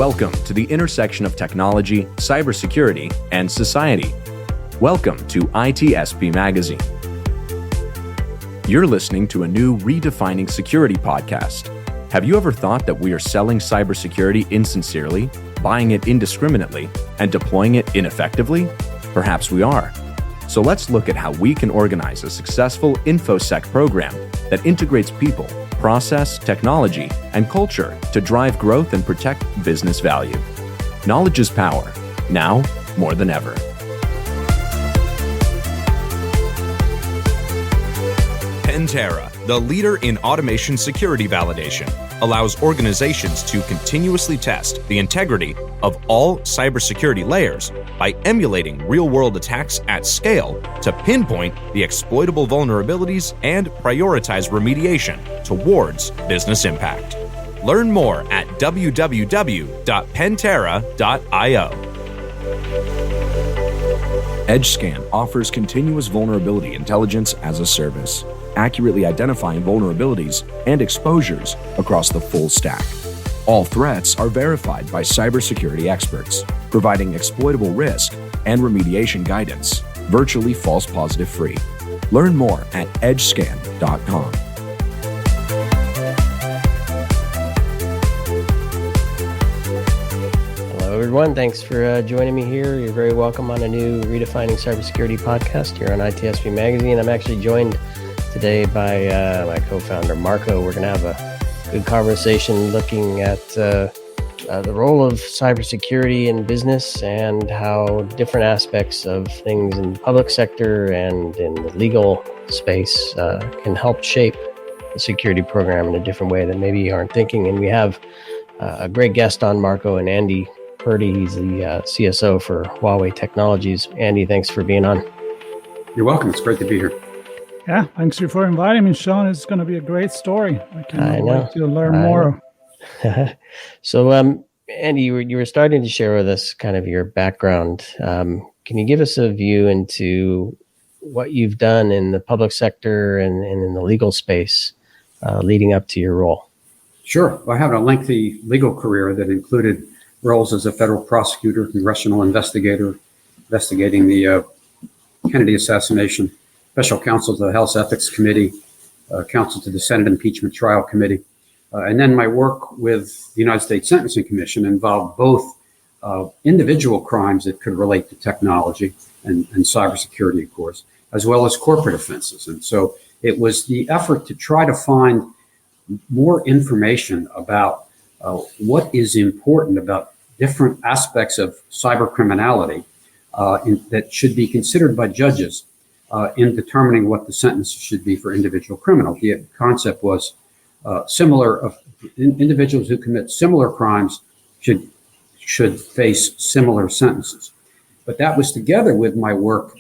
Welcome to the intersection of technology, cybersecurity, and society. Welcome to ITSP Magazine. You're listening to a new Redefining Security podcast. Have you ever thought that we are selling cybersecurity insincerely, buying it indiscriminately, and deploying it ineffectively? Perhaps we are. So let's look at how we can organize a successful InfoSec program that integrates people, process, technology, and culture to drive growth and protect business value. Knowledge is power, now more than ever. Pantera, the leader in automation security validation, allows organizations to continuously test the integrity of all cybersecurity layers by emulating real-world attacks at scale to pinpoint the exploitable vulnerabilities and prioritize remediation towards business impact. Learn more at www.pantera.io. EdgeScan offers continuous vulnerability intelligence as a service, accurately identifying vulnerabilities and exposures across the full stack. All threats are verified by cybersecurity experts, providing exploitable risk and remediation guidance, virtually false positive free. Learn more at edgescan.com. Hello, everyone. Thanks for joining me here. You're very welcome on a new Redefining Cybersecurity podcast here on ITSP Magazine. I'm actually joined today by my co-founder, Marco. We're going to have a good conversation looking at the role of cybersecurity in business and how different aspects of things in the public sector and in the legal space can help shape the security program in a different way that maybe you aren't thinking. And we have a great guest on, Marco, and Andy Purdy. He's the CSO for Huawei Technologies. Andy, thanks for being on. You're welcome. It's great to be here. Yeah, thanks for inviting me, Sean. It's going to be a great story. I can't wait to learn more. So, Andy, you were starting to share with us kind of your background. Can you give us a view into what you've done in the public sector and in the legal space leading up to your role? Sure. Well, I have a lengthy legal career that included roles as a federal prosecutor, congressional investigator, investigating the Kennedy assassination, special counsel to the House Ethics Committee, counsel to the Senate Impeachment Trial Committee. And then my work with the United States Sentencing Commission involved both individual crimes that could relate to technology and cybersecurity, of course, as well as corporate offenses. And so it was the effort to try to find more information about what is important about different aspects of cyber criminality that should be considered by judges in determining what the sentence should be for individual criminals. The concept was individuals who commit similar crimes should face similar sentences. But that was together with my work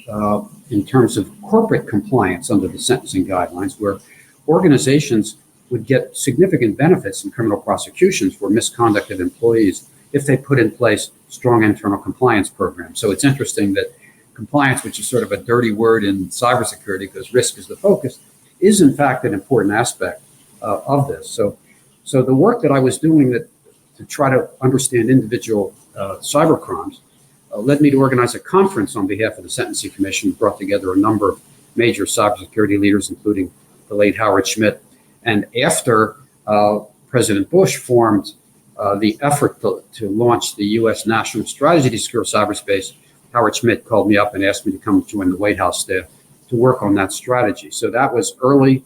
in terms of corporate compliance under the sentencing guidelines, where organizations would get significant benefits in criminal prosecutions for misconduct of employees if they put in place strong internal compliance programs. So it's interesting that compliance, which is sort of a dirty word in cybersecurity because risk is the focus, is in fact an important aspect of this. So the work that I was doing to try to understand individual cyber crimes led me to organize a conference on behalf of the Sentencing Commission, brought together a number of major cybersecurity leaders, including the late Howard Schmidt. And after President Bush formed the effort to launch the U.S. national strategy to secure cyberspace, Howard Schmidt called me up and asked me to come join the White House staff to work on that strategy. So that was early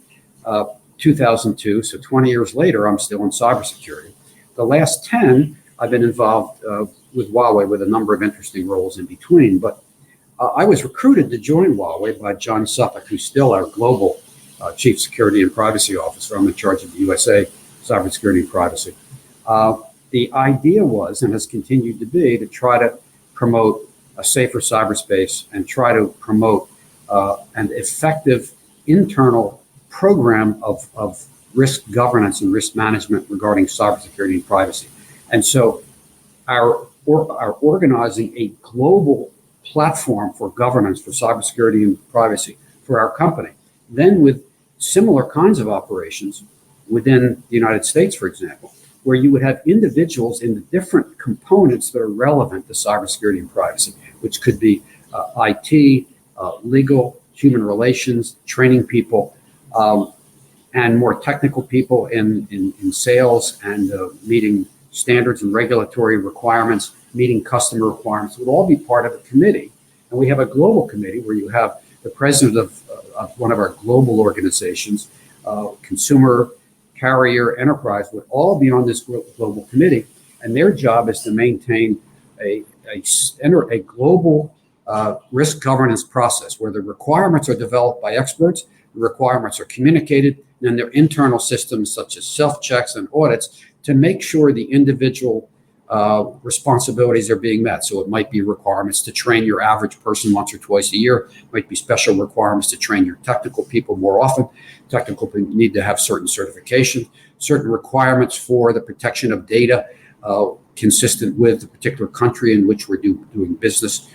2002. So 20 years later, I'm still in cybersecurity. The last 10, I've been involved with Huawei with a number of interesting roles in between. But I was recruited to join Huawei by John Suffolk, who's still our global Chief Security and Privacy Officer. I'm in charge of the USA Cybersecurity and Privacy. The idea was, and has continued to be, to try to promote a safer cyberspace and try to promote an effective internal program of risk governance and risk management regarding cybersecurity and privacy. And so our organizing a global platform for governance for cybersecurity and privacy for our company, then with similar kinds of operations within the United States, for example, where you would have individuals in the different components that are relevant to cybersecurity and privacy, which could be IT, legal, human relations, training people, and more technical people in sales and meeting standards and regulatory requirements, meeting customer requirements, would all be part of a committee. And we have a global committee where you have the president of one of our global organizations, consumer, carrier, enterprise, would all be on this global committee. And their job is to maintain a global risk governance process where the requirements are developed by experts, the requirements are communicated, and their internal systems such as self-checks and audits to make sure the individual responsibilities are being met. So it might be requirements to train your average person once or twice a year. It might be special requirements to train your technical people more often. Technical people need to have certain certification, certain requirements for the protection of data consistent with the particular country in which we're doing business,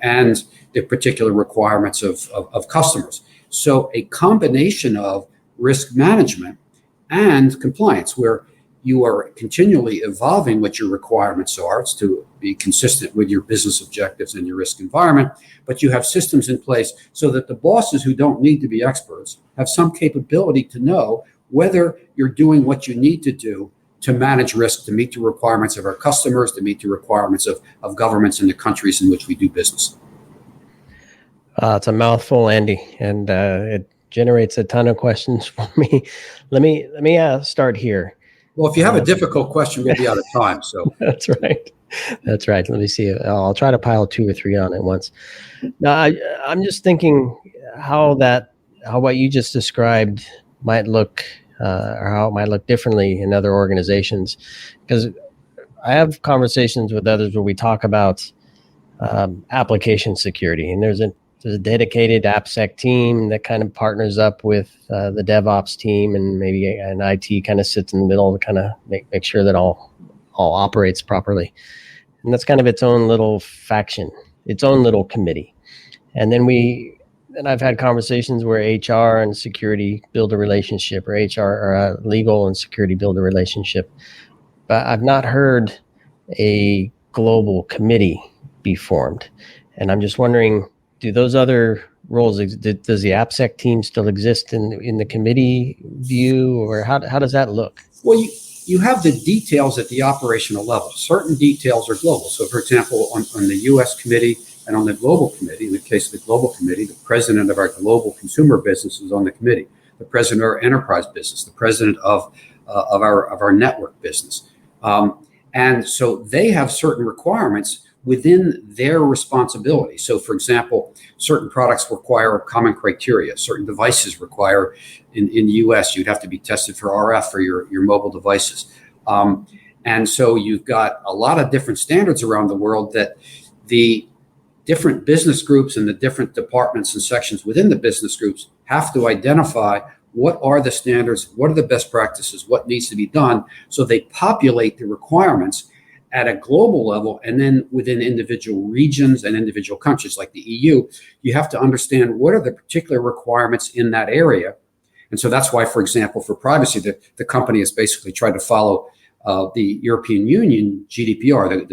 and the particular requirements of customers. So a combination of risk management and compliance, where you are continually evolving what your requirements are. It's to be consistent with your business objectives and your risk environment, but you have systems in place so that the bosses who don't need to be experts have some capability to know whether you're doing what you need to do to manage risk, to meet the requirements of our customers, to meet the requirements of governments in the countries in which we do business. It's a mouthful, Andy, and it generates a ton of questions for me. Let me start here. Well, if you have a difficult question, we'll be out of time. So That's right. Let me see. I'll try to pile 2 or 3 on at once. Now, I'm just thinking how what you just described might look, or how it might look differently in other organizations, because I have conversations with others where we talk about application security, and there's a dedicated AppSec team that kind of partners up with the DevOps team, and maybe an IT kind of sits in the middle to kind of make sure that all operates properly. And that's kind of its own little faction, its own little committee. And then I've had conversations where HR and security build a relationship, or HR or legal and security build a relationship. But I've not heard a global committee be formed. And I'm just wondering, do those other roles, does the AppSec team still exist in the committee view, or how does that look? Well, you have the details at the operational level. Certain details are global. So, for example, on the U.S. committee and on the global committee, in the case of the global committee, the president of our global consumer business is on the committee, the president of our enterprise business, the president of our network business. And so they have certain requirements within their responsibility. So, for example, certain products require common criteria. Certain devices require, in the U.S., you'd have to be tested for RF for your mobile devices. And so you've got a lot of different standards around the world that the different business groups and the different departments and sections within the business groups have to identify what are the standards, what are the best practices, what needs to be done. So they populate the requirements at a global level, and then within individual regions and individual countries like the EU, you have to understand what are the particular requirements in that area. And so that's why, for example, for privacy, the company has basically tried to follow the European Union GDPR,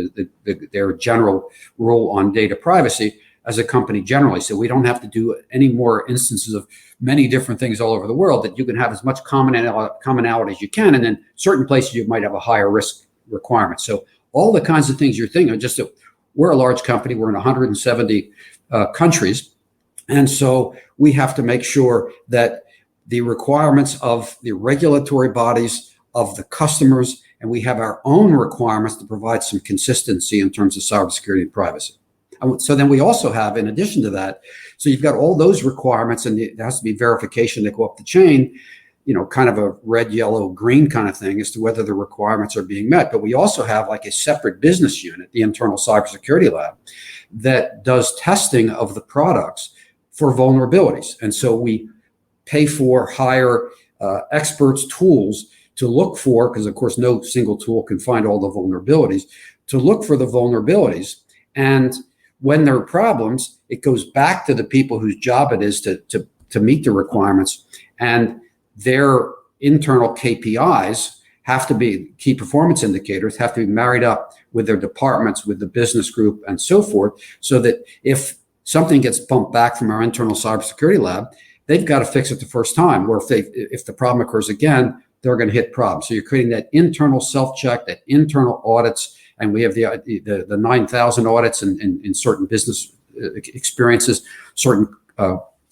their general rule on data privacy, as a company generally. So we don't have to do any more instances of many different things all over the world, that you can have as much commonality as you can. And then certain places you might have a higher risk requirement. So all the kinds of things you're thinking of, just that we're a large company, we're in 170 countries. And so we have to make sure that the requirements of the regulatory bodies, of the customers, and we have our own requirements to provide some consistency in terms of cybersecurity and privacy. So then we also have, in addition to that, so you've got all those requirements, and there has to be verification that go up the chain, kind of a red, yellow, green kind of thing as to whether the requirements are being met. But we also have like a separate business unit, the internal cybersecurity lab, that does testing of the products for vulnerabilities. And so we pay for, hire experts, tools to look for, because of course no single tool can find all the vulnerabilities, to look for the vulnerabilities. And when there are problems, it goes back to the people whose job it is to meet the requirements, and their internal KPIs have to be key performance indicators, have to be married up with their departments, with the business group, and so forth, so that if something gets bumped back from our internal cybersecurity lab, they've got to fix it the first time. Or if the problem occurs again, they're going to hit problems. So you're creating that internal self-check, that internal audits, and we have the 9,000 audits in certain business experiences, certain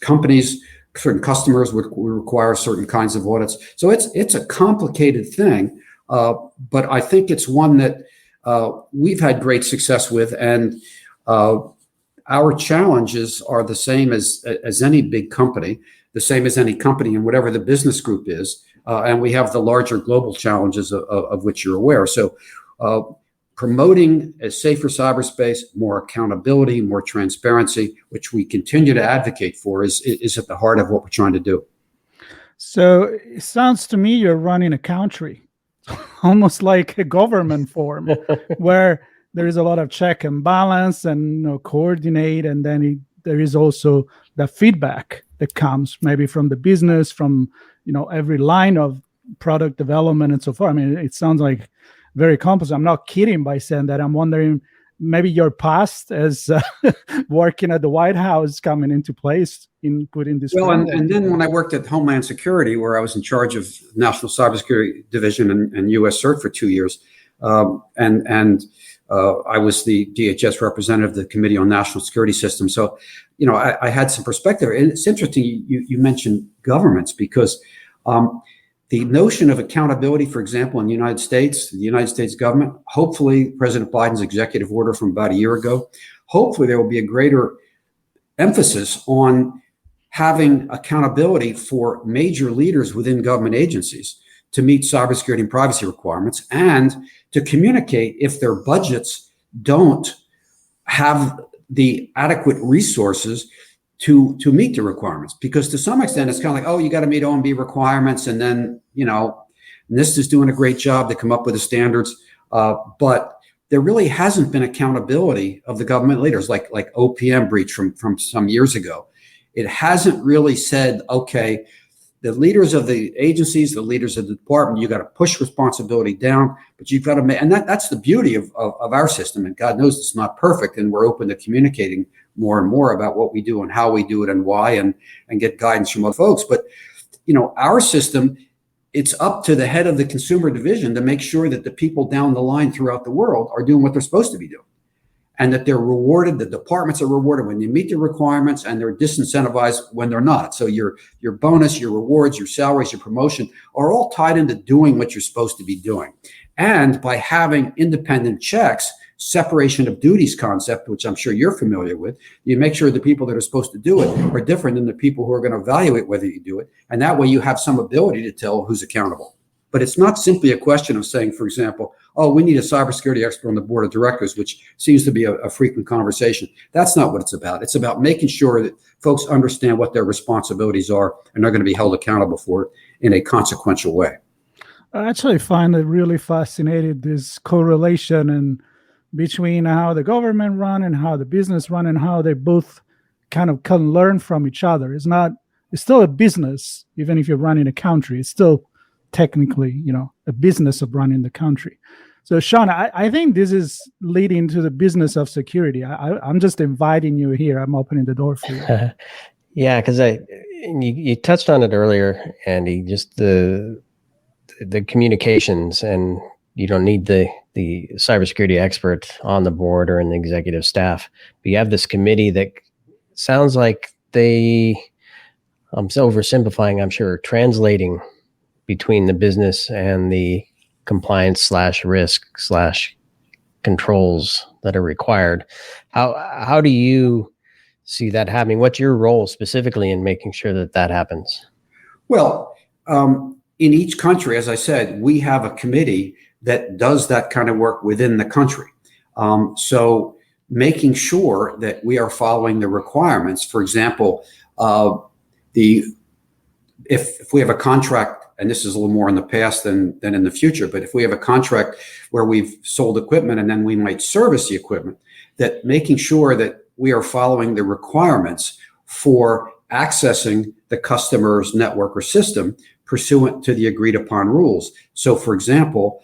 companies, certain customers would require certain kinds of audits. So it's a complicated thing, but I think it's one that we've had great success with, and our challenges are the same as any big company, the same as any company in whatever the business group is, and we have the larger global challenges of which you're aware. So promoting a safer cyberspace, more accountability, more transparency, which we continue to advocate for, is at the heart of what we're trying to do. So it sounds to me you're running a country, almost like a government form, where there is a lot of check and balance and coordinate, and then there is also the feedback that comes maybe from the business, from every line of product development and so forth. I mean, it sounds like very complex. I'm not kidding by saying that. I'm wondering, maybe your past as working at the White House coming into place in putting this. Well, and then when I worked at Homeland Security, where I was in charge of National Cybersecurity Division and U.S. CERT for 2 years, and I was the DHS representative of the Committee on National Security Systems. So, I had some perspective. And it's interesting you mentioned governments, because the notion of accountability, for example, in the United States government, hopefully President Biden's executive order from about a year ago, hopefully there will be a greater emphasis on having accountability for major leaders within government agencies to meet cybersecurity and privacy requirements, and to communicate if their budgets don't have the adequate resources to meet the requirements. Because to some extent, it's kind of like, oh, you got to meet OMB requirements, and then, NIST is doing a great job to come up with the standards. But there really hasn't been accountability of the government leaders, like OPM breach from some years ago. It hasn't really said, okay, the leaders of the agencies, the leaders of the department, you got to push responsibility down, but you've got to make, and that's the beauty of our system. And God knows it's not perfect, and we're open to communicating more and more about what we do and how we do it and why, and get guidance from other folks. But, our system, it's up to the head of the consumer division to make sure that the people down the line throughout the world are doing what they're supposed to be doing, and that they're rewarded. The departments are rewarded when they meet the requirements, and they're disincentivized when they're not. So your bonus, your rewards, your salaries, your promotion are all tied into doing what you're supposed to be doing. And by having independent checks, separation of duties concept, which I'm sure you're familiar with, you make sure the people that are supposed to do it are different than the people who are going to evaluate whether you do it. And that way you have some ability to tell who's accountable. But it's not simply a question of saying, for example, oh, we need a cybersecurity expert on the board of directors, which seems to be a frequent conversation. That's not what it's about. It's about making sure that folks understand what their responsibilities are, and they're going to be held accountable for it in a consequential way. I actually find it really fascinating, this correlation and between how the government run and how the business run, and how they both kind of can learn from each other. It's still a business, even if you're running a country. It's still technically, a business of running the country. So, Sean, I think this is leading to the business of security. I'm just inviting you here. I'm opening the door for you. Yeah, because you touched on it earlier, Andy. Just the communications, and you don't need the cybersecurity expert on the board or in the executive staff. But you have this committee that sounds like I'm so oversimplifying, I'm sure, translating between the business and the compliance / risk / controls that are required. How do you see that happening? What's your role specifically in making sure that happens? Well, in each country, as I said, we have a committee that does that kind of work within the country. So making sure that we are following the requirements. For example, if we have a contract, and this is a little more in the past than in the future, but if we have a contract where we've sold equipment and then we might service the equipment, that making sure that we are following the requirements for accessing the customer's network or system pursuant to the agreed upon rules. So, for example,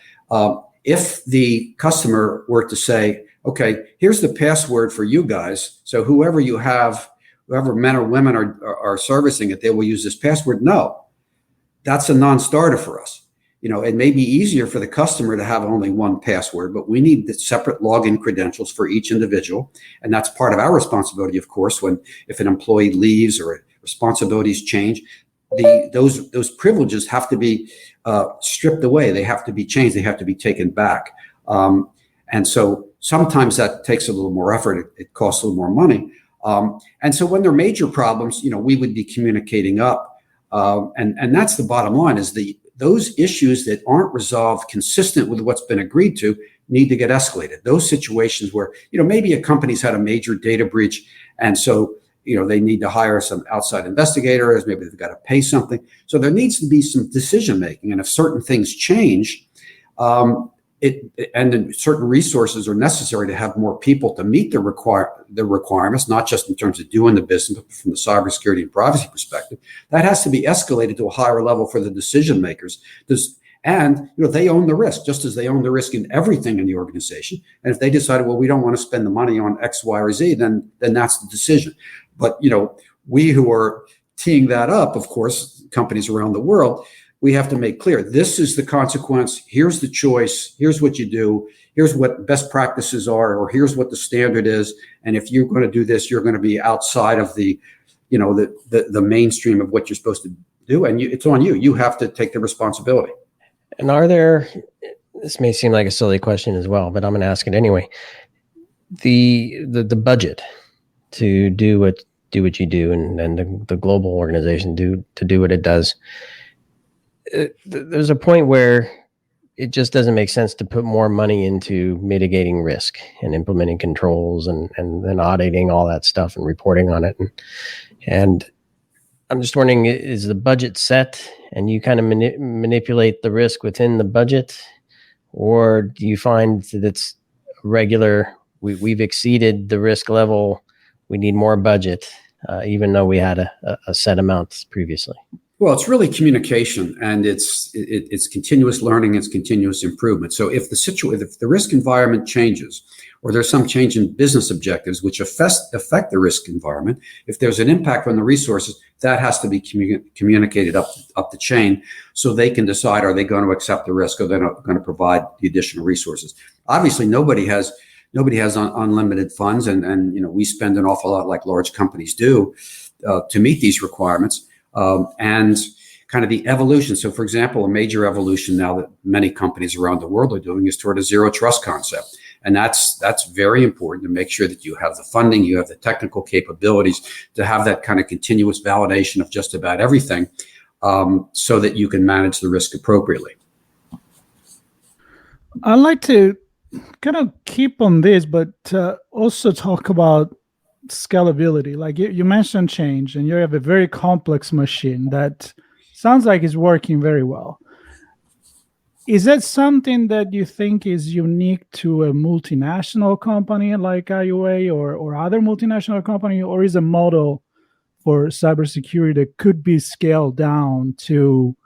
if the customer were to say, okay, here's the password for you guys, so whoever men or women are servicing it, they will use this password. No, that's a non-starter for us. It may be easier for the customer to have only one password, but we need the separate login credentials for each individual. And that's part of our responsibility, of course, if an employee leaves or responsibilities change, those privileges have to be stripped away. They have to be changed. They have to be taken back. And so sometimes that takes a little more effort. It costs a little more money. And so when there are major problems, we would be communicating up. And that's the bottom line, is those issues that aren't resolved consistent with what's been agreed to need to get escalated. Those situations where, maybe a company's had a major data breach, and so, they need to hire some outside investigators, maybe they've got to pay something. So there needs to be some decision making. And if certain things change, and then certain resources are necessary to have more people to meet the requirements, not just in terms of doing the business, but from the cybersecurity and privacy perspective, that has to be escalated to a higher level for the decision makers. And they own the risk, just as they own the risk in everything in the organization. And if they decided, well, we don't want to spend the money on X, Y, or Z, then that's the decision. But we who are teeing that up, of course, companies around the world, we have to make clear, this is the consequence, here's the choice, here's what you do, here's what best practices are, or here's what the standard is. And if you're going to do this, you're going to be outside of the mainstream of what you're supposed to do. And it's on you. You have to take the responsibility. And this may seem like a silly question as well, but I'm going to ask it anyway. The budget to do what you do, and the global organization do what it does. There's a point where it just doesn't make sense to put more money into mitigating risk and implementing controls and then auditing all that stuff and reporting on it. And I'm just wondering, is the budget set and you kind of manipulate the risk within the budget, or do you find that it's regular, we've exceeded the risk level, we need more budget, even though we had a set amount previously? Well, it's really communication, and it's continuous learning, it's continuous improvement. So if the risk environment changes, or there's some change in business objectives which affect the risk environment, if there's an impact on the resources, that has to be communicated up the chain, so they can decide, are they going to accept the risk, or they're not going to provide the additional resources. Obviously, nobody has unlimited funds, and we spend an awful lot, like large companies do, to meet these requirements. And kind of the evolution. So, for example, a major evolution now that many companies around the world are doing is toward a zero trust concept. And that's very important, to make sure that you have the funding, you have the technical capabilities to have that kind of continuous validation of just about everything, so that you can manage the risk appropriately. I'd like to kind of keep on this, but also talk about scalability. Like you mentioned change, and you have a very complex machine that sounds like it's working very well. Is that something that you think is unique to a multinational company like IUA or other multinational company, or is a model for cybersecurity that could be scaled down to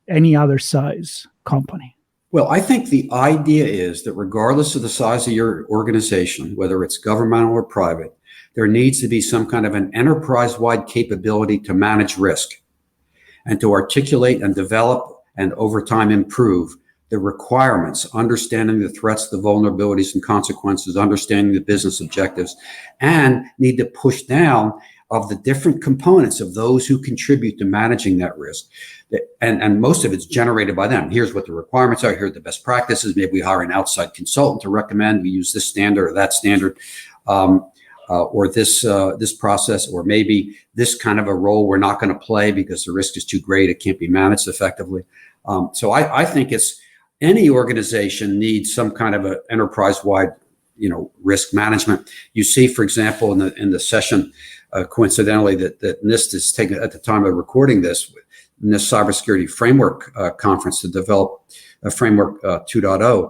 any other size company? Well, I think the idea is that regardless of the size of your organization, whether it's governmental or private, there needs to be some kind of an enterprise-wide capability to manage risk and to articulate and develop and over time improve the requirements, understanding the threats, the vulnerabilities and consequences, understanding the business objectives, and need to push down of the different components of those who contribute to managing that risk. And most of it's generated by them. Here's what the requirements are. Here are the best practices. Maybe we hire an outside consultant to recommend we use this standard or that standard, or this process, or maybe this kind of a role we're not going to play because the risk is too great. It can't be managed effectively. So I think any organization needs some kind of an enterprise-wide, risk management. You see, for example, in the session, coincidentally, that NIST is taking at the time of recording this, NIST Cybersecurity Framework Conference to develop a Framework 2.0.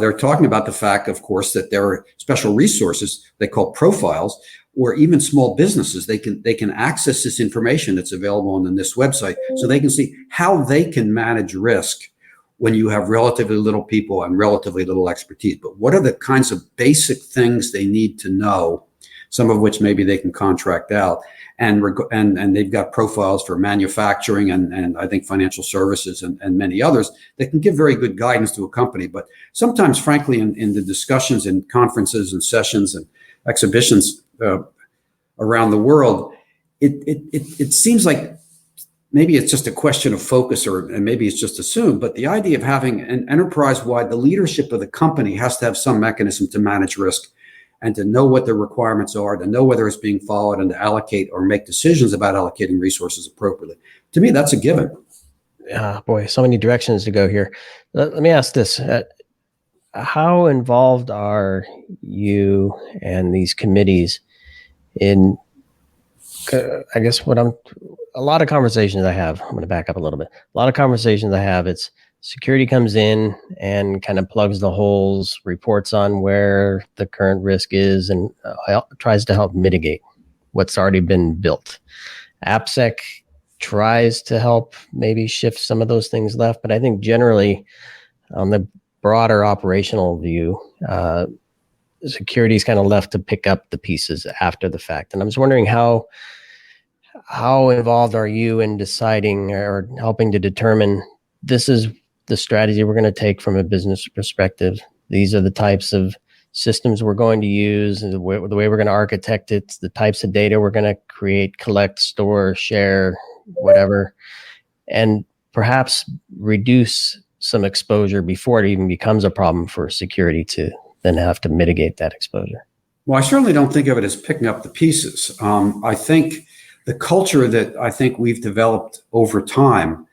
They're talking about the fact, of course, that there are special resources they call profiles or even small businesses, they can access this information that's available on the NIST website, so they can see how they can manage risk when you have relatively little people and relatively little expertise. But what are the kinds of basic things they need to know, some of which maybe they can contract out, and they've got profiles for manufacturing and I think financial services and many others that can give very good guidance to a company. But sometimes, frankly, in the discussions and conferences and sessions and exhibitions around the world, it seems like maybe it's just a question of focus, and maybe it's just assumed, but the idea of having an enterprise-wide, the leadership of the company has to have some mechanism to manage risk and to know what the requirements are, to know whether it's being followed, and to allocate or make decisions about allocating resources appropriately. To me, that's a given. Boy, so many directions to go here. Let me ask this. How involved are you and these committees in, I guess a lot of conversations I have, I'm going to back up a little bit. A lot of conversations I have, it's security comes in and kind of plugs the holes, reports on where the current risk is, and tries to help mitigate what's already been built. AppSec tries to help maybe shift some of those things left, but I think generally on the broader operational view, security is kind of left to pick up the pieces after the fact. And I'm just wondering how involved are you in deciding or helping to determine this is the strategy we're going to take from a business perspective. These are the types of systems we're going to use, and the way we're going to architect it, the types of data we're going to create, collect, store, share, whatever, and perhaps reduce some exposure before it even becomes a problem for security to then have to mitigate that exposure. Well, I certainly don't think of it as picking up the pieces. I think the culture that I think we've developed over time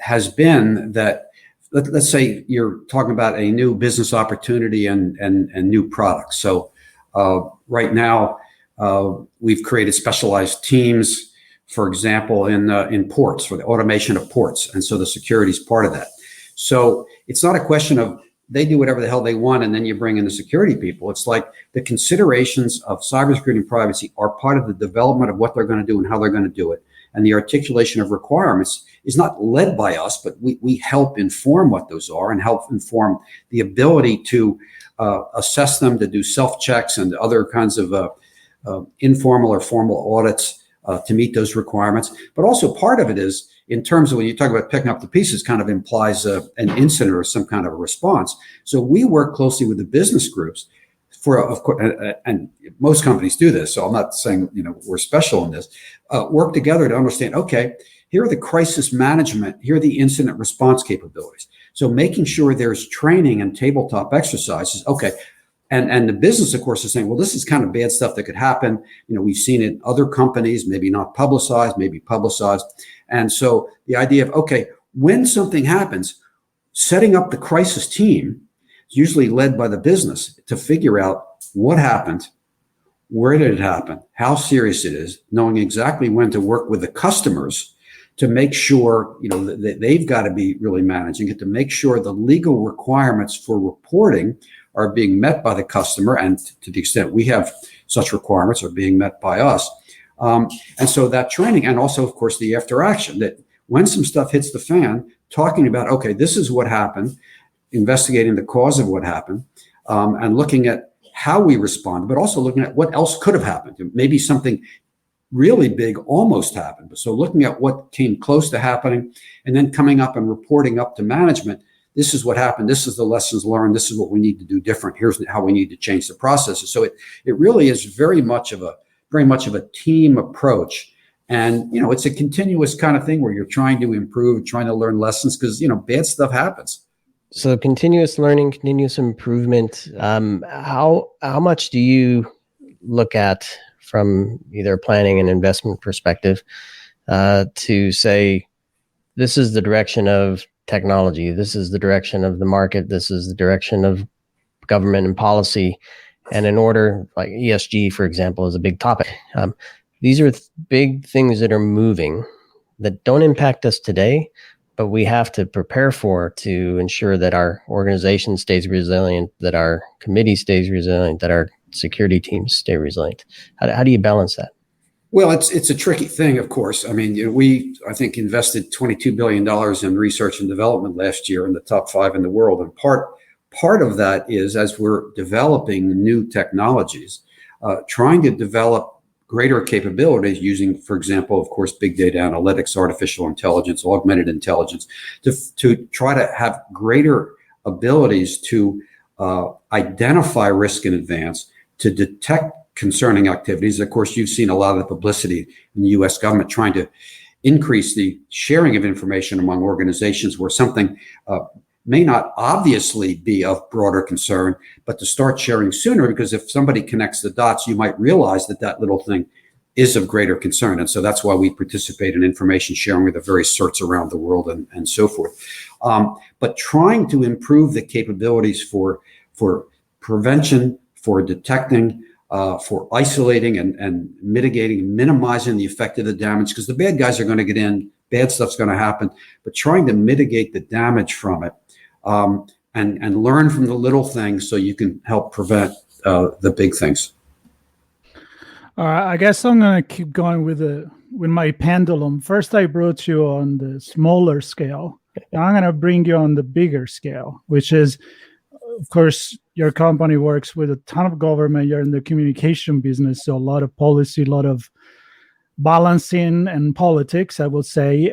has been that, let's say you're talking about a new business opportunity and new products. So right now, we've created specialized teams, for example, in ports, for the automation of ports. And so the security is part of that. So it's not a question of they do whatever the hell they want and then you bring in the security people. It's like the considerations of cybersecurity and privacy are part of the development of what they're going to do and how they're going to do it. And the articulation of requirements is not led by us, but we help inform what those are and help inform the ability to assess them, to do self-checks and other kinds of informal or formal audits to meet those requirements. But also part of it is, in terms of when you talk about picking up the pieces, kind of implies an incident or some kind of a response. So we work closely with the business groups of course, and most companies do this. So I'm not saying, we're special in this, work together to understand, okay, here are the crisis management, here are the incident response capabilities. So making sure there's training and tabletop exercises. Okay. And the business, of course, is saying, well, this is kind of bad stuff that could happen. We've seen it in other companies, maybe not publicized, maybe publicized. And so the idea of, okay, when something happens, setting up the crisis team is usually led by the business to figure out what happened, where did it happen, how serious it is, knowing exactly when to work with the customers to make sure, that they've got to be really managing it, to make sure the legal requirements for reporting are being met by the customer, and to the extent we have such requirements are being met by us. And so that training, and also, of course, the after action, that when some stuff hits the fan, talking about, okay, this is what happened, investigating the cause of what happened, and looking at how we respond, but also looking at what else could have happened. Maybe something really big almost happened. So looking at what came close to happening and then coming up and reporting up to management. This is what happened. This is the lessons learned. This is what we need to do different. Here's how we need to change the processes. So it really is very much of a team approach. And, it's a continuous kind of thing where you're trying to improve, trying to learn lessons because, bad stuff happens. So continuous learning, continuous improvement. How much do you look at from either a planning and investment perspective to say, this is the direction of technology, this is the direction of the market, this is the direction of government and policy, and in order, like ESG, for example, is a big topic. These are big things that are moving that don't impact us today, but we have to prepare for to ensure that our organization stays resilient, that our committee stays resilient, that our security teams stay resilient? How do you balance that? Well, it's a tricky thing, of course. I mean, I think invested $22 billion in research and development last year, in the top 5 in the world. And part of that is, as we're developing new technologies, trying to develop greater capabilities using, for example, of course, big data analytics, artificial intelligence, augmented intelligence, to try to have greater abilities to identify risk in advance, to detect concerning activities. Of course, you've seen a lot of the publicity in the U.S. government trying to increase the sharing of information among organizations where something may not obviously be of broader concern, but to start sharing sooner, because if somebody connects the dots, you might realize that little thing is of greater concern. And so that's why we participate in information sharing with the various certs around the world and so forth. But trying to improve the capabilities for prevention, for detecting, for isolating and mitigating, minimizing the effect of the damage, because the bad guys are going to get in, bad stuff's going to happen, but trying to mitigate the damage from it, and learn from the little things so you can help prevent the big things. I guess I'm going to keep going with my pendulum. First, I brought you on the smaller scale. Now I'm going to bring you on the bigger scale, which is, of course, your company works with a ton of government. You're in the communication business, so a lot of policy, a lot of balancing and politics, I would say.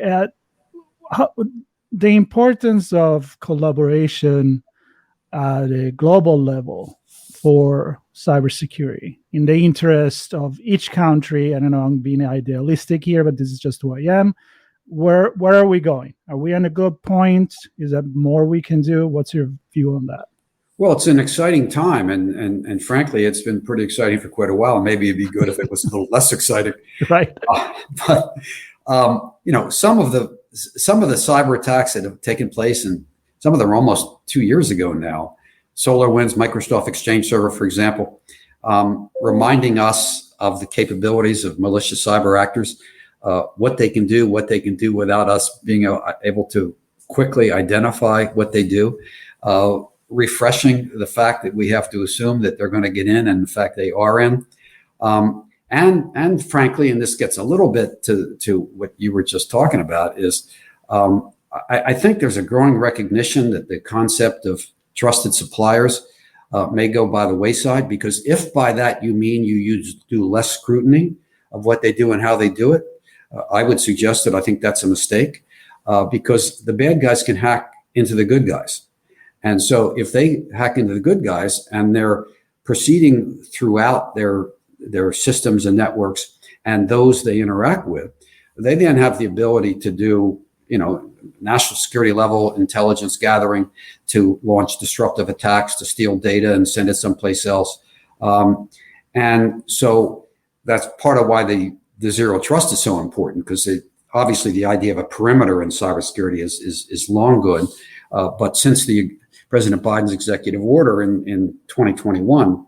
The importance of collaboration at a global level for cybersecurity in the interest of each country. I don't know, I'm being idealistic here, but this is just who I am. Where are we going? Are we on a good point? Is there more we can do? What's your view on that? Well, it's an exciting time, and frankly, it's been pretty exciting for quite a while. Maybe it'd be good if it was a little less exciting, right? But some of the cyber attacks that have taken place, and some of them are almost 2 years ago now. SolarWinds, Microsoft Exchange Server, for example, reminding us of the capabilities of malicious cyber actors, what they can do without us being able to quickly identify what they do. Refreshing the fact that we have to assume that they're going to get in, and in fact they are in. And frankly, and this gets a little bit to what you were just talking about, is I think there's a growing recognition that the concept of trusted suppliers may go by the wayside, because if by that you mean you do less scrutiny of what they do and how they do it, I would suggest that I think that's a mistake, because the bad guys can hack into the good guys. And so if they hack into the good guys and they're proceeding throughout their systems and networks and those they interact with, they then have the ability to do, national security level intelligence gathering, to launch disruptive attacks, to steal data and send it someplace else. And so that's part of why the zero trust is so important, because obviously the idea of a perimeter in cybersecurity is long good. But since President Biden's executive order in 2021,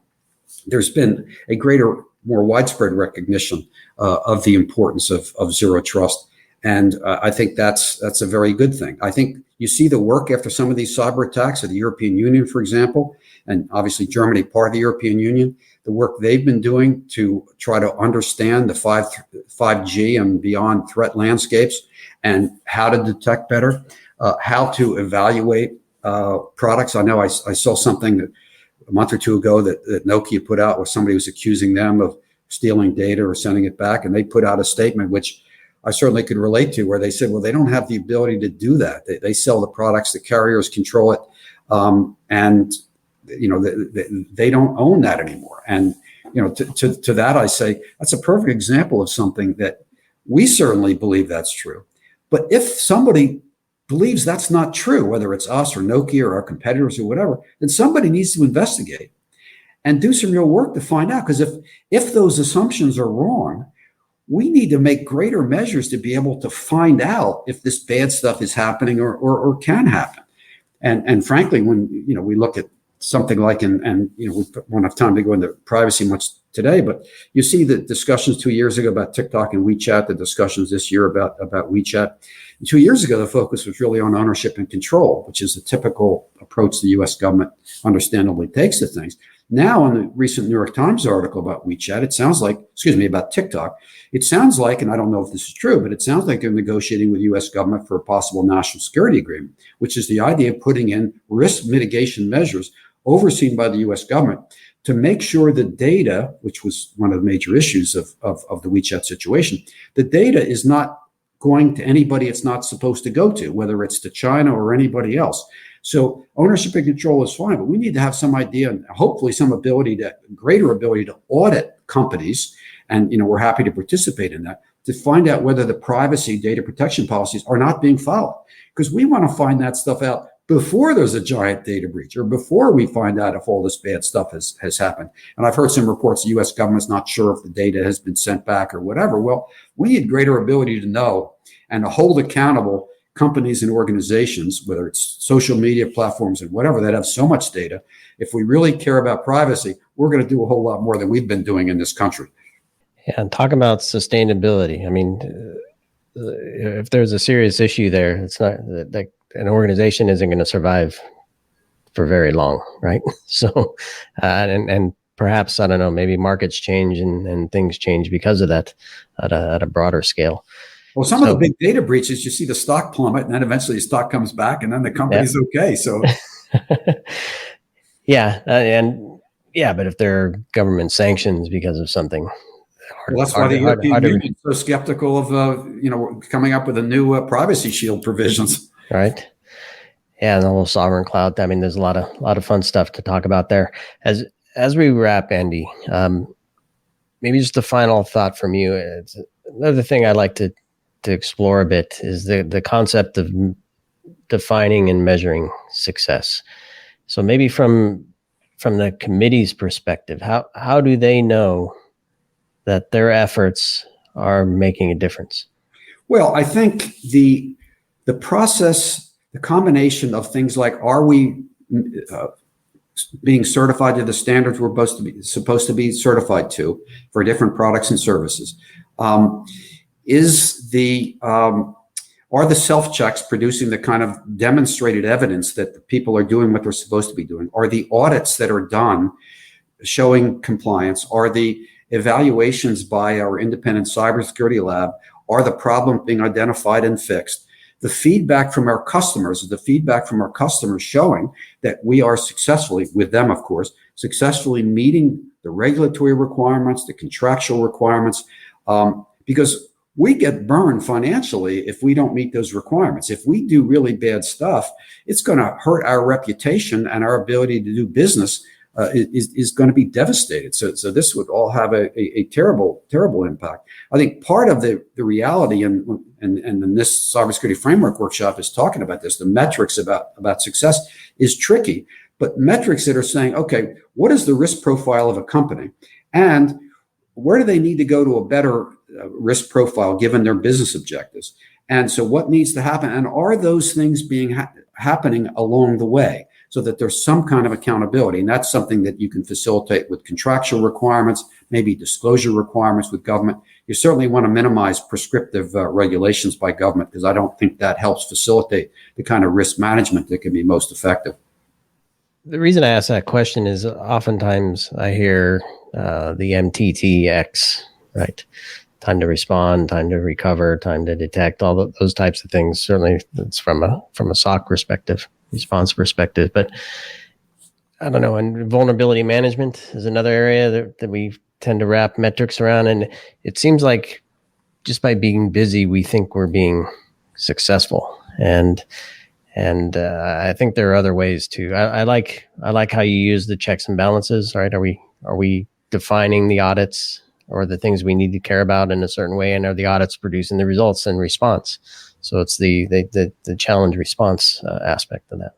there's been a greater, more widespread recognition of the importance of zero trust. And I think that's a very good thing. I think you see the work after some of these cyber attacks of the European Union, for example, and obviously Germany, part of the European Union, the work they've been doing to try to understand the 5G and beyond threat landscapes and how to detect better, how to evaluate products. I know I saw something a month or two ago that Nokia put out, where somebody was accusing them of stealing data or sending it back. And they put out a statement, which I certainly could relate to, where they said, well, they don't have the ability to do that. They sell the products, the carriers control it. And, they don't own that anymore. And, to that, I say, that's a perfect example of something that we certainly believe that's true. But if somebody believes that's not true, whether it's us or Nokia or our competitors or whatever, then somebody needs to investigate and do some real work to find out. Because if those assumptions are wrong, we need to make greater measures to be able to find out if this bad stuff is happening or can happen. And frankly, when we look at something like, and we won't have time to go into privacy much today, but you see the discussions 2 years ago about TikTok and WeChat, the discussions this year about WeChat. And 2 years ago, the focus was really on ownership and control, which is a typical approach the U.S. government understandably takes to things. Now, in the recent New York Times article about WeChat, about TikTok, it sounds like, and I don't know if this is true, but it sounds like they're negotiating with the U.S. government for a possible national security agreement, which is the idea of putting in risk mitigation measures overseen by the U.S. government to make sure the data, which was one of the major issues of the WeChat situation, the data is not going to anybody it's not supposed to go to, whether it's to China or anybody else. So ownership and control is fine, but we need to have some idea and hopefully some greater ability to audit companies. And, we're happy to participate in that, to find out whether the privacy data protection policies are not being followed. Because we want to find that stuff out before there's a giant data breach or before we find out if all this bad stuff has happened. And I've heard some reports the U.S. government's not sure if the data has been sent back or whatever. Well, we need greater ability to know and to hold accountable companies and organizations, whether it's social media platforms and whatever, that have so much data. If we really care about privacy, we're going to do a whole lot more than we've been doing in this country. Yeah, and talk about sustainability. I mean, if there's a serious issue there, it's not that an organization isn't going to survive for very long, right? So, and perhaps, I don't know, maybe markets change and things change because of that at a broader scale. Well, some of the big data breaches, you see the stock plummet, and then eventually the stock comes back, and then the company's okay. So, but if there are government sanctions because of something, that's why the European Union is so skeptical of coming up with a new privacy shield provisions. Right. Yeah, and the whole sovereign cloud. I mean, there's a lot of fun stuff to talk about there. As we wrap, Andy, maybe just a final thought from you. It's another thing I'd like to explore a bit is the concept of defining and measuring success. So maybe from the committee's perspective, how do they know that their efforts are making a difference? Well, I think the process, the combination of things like, are we being certified to the standards we're supposed to be certified to for different products and services? Are the self-checks producing the kind of demonstrated evidence that the people are doing what they're supposed to be doing? Are the audits that are done showing compliance? Are the evaluations by our independent cybersecurity lab, are the problems being identified and fixed? The feedback from our customers showing that we are successfully, with them of course, successfully meeting the regulatory requirements, the contractual requirements, because we get burned financially if we don't meet those requirements. If we do really bad stuff, it's going to hurt our reputation, and our ability to do business is going to be devastated. So this would all have a terrible, terrible impact. I think part of the reality, and this cybersecurity framework workshop is talking about this, the metrics about success is tricky, but metrics that are saying, okay, what is the risk profile of a company? And where do they need to go to a better risk profile given their business objectives? And so what needs to happen? And are those things being happening along the way, so that there's some kind of accountability? And that's something that you can facilitate with contractual requirements, maybe disclosure requirements with government. You certainly want to minimize prescriptive regulations by government, because I don't think that helps facilitate the kind of risk management that can be most effective. The reason I ask that question is oftentimes I hear the MTTX, right? Time to respond, time to recover, time to detect, all those types of things. Certainly it's from a SOC perspective, response perspective, but I don't know. And vulnerability management is another area that we tend to wrap metrics around. And it seems like just by being busy, we think we're being successful. And I think there are other ways too. I like how you use the checks and balances, right? Are we defining the audits or the things we need to care about in a certain way, and are the audits producing the results and response? So it's the challenge response aspect of that.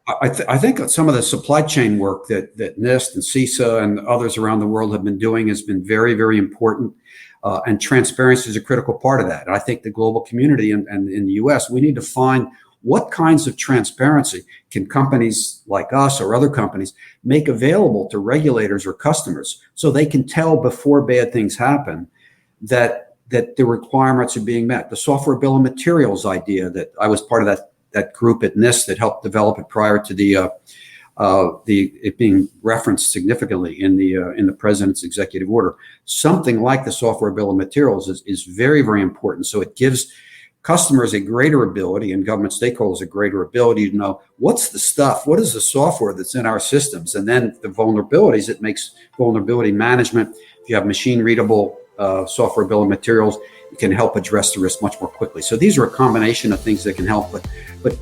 I think some of the supply chain work that NIST and CISA and others around the world have been doing has been very, very important. And transparency is a critical part of that. And I think the global community and in the US, we need to find what kinds of transparency can companies like us or other companies make available to regulators or customers, so they can tell before bad things happen that the requirements are being met. The software bill of materials idea, that I was part of that group at NIST that helped develop it prior to the it being referenced significantly in the president's executive order. Something like the software bill of materials is very, very important. So it gives customers a greater ability and government stakeholders a greater ability to know what's the stuff, what is the software that's in our systems, and then the vulnerabilities. It makes vulnerability management. If you have machine readable software bill of materials, it can help address the risk much more quickly. So these are a combination of things that can help, but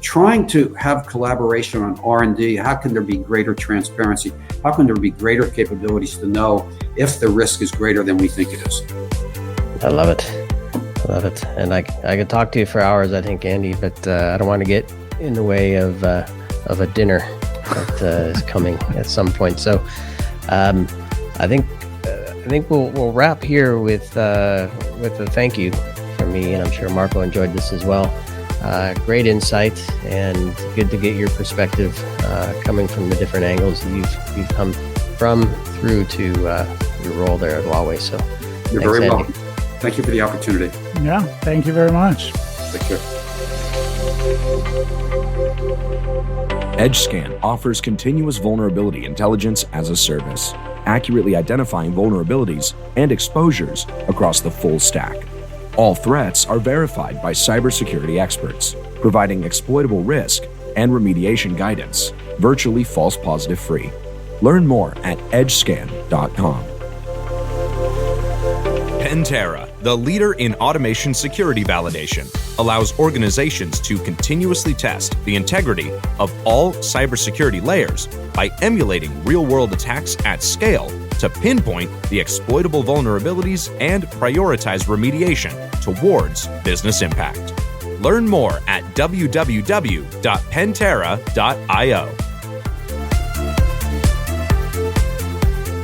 trying to have collaboration on R&D, how can there be greater transparency? How can there be greater capabilities to know if the risk is greater than we think it is? I love it. And I could talk to you for hours, I think, Andy, but I don't want to get in the way of a dinner that is coming at some point. So I think we'll wrap here with a thank you from me, and I'm sure Marco enjoyed this as well. Great insight, and good to get your perspective coming from the different angles that you've come through to your role there at Huawei. So you're thanks, very Andy. welcome. Thank you for the opportunity. Yeah, thank you very much. Take care. EdgeScan offers continuous vulnerability intelligence as a service, accurately identifying vulnerabilities and exposures across the full stack. All threats are verified by cybersecurity experts, providing exploitable risk and remediation guidance, virtually false positive free. Learn more at edgescan.com. Pentera, the leader in automation security validation, allows organizations to continuously test the integrity of all cybersecurity layers by emulating real-world attacks at scale to pinpoint the exploitable vulnerabilities and prioritize remediation towards business impact. Learn more at www.pentera.io.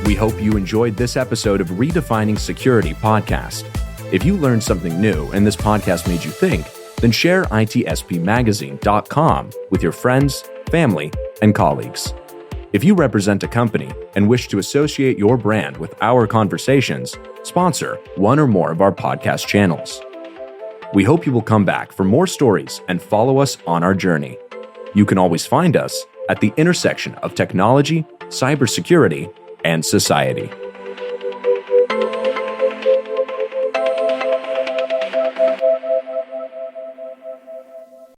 We hope you enjoyed this episode of Redefining Security podcast. If you learned something new and this podcast made you think, then share itspmagazine.com with your friends, family, and colleagues. If you represent a company and wish to associate your brand with our conversations, sponsor one or more of our podcast channels. We hope you will come back for more stories and follow us on our journey. You can always find us at the intersection of technology, cybersecurity, and society.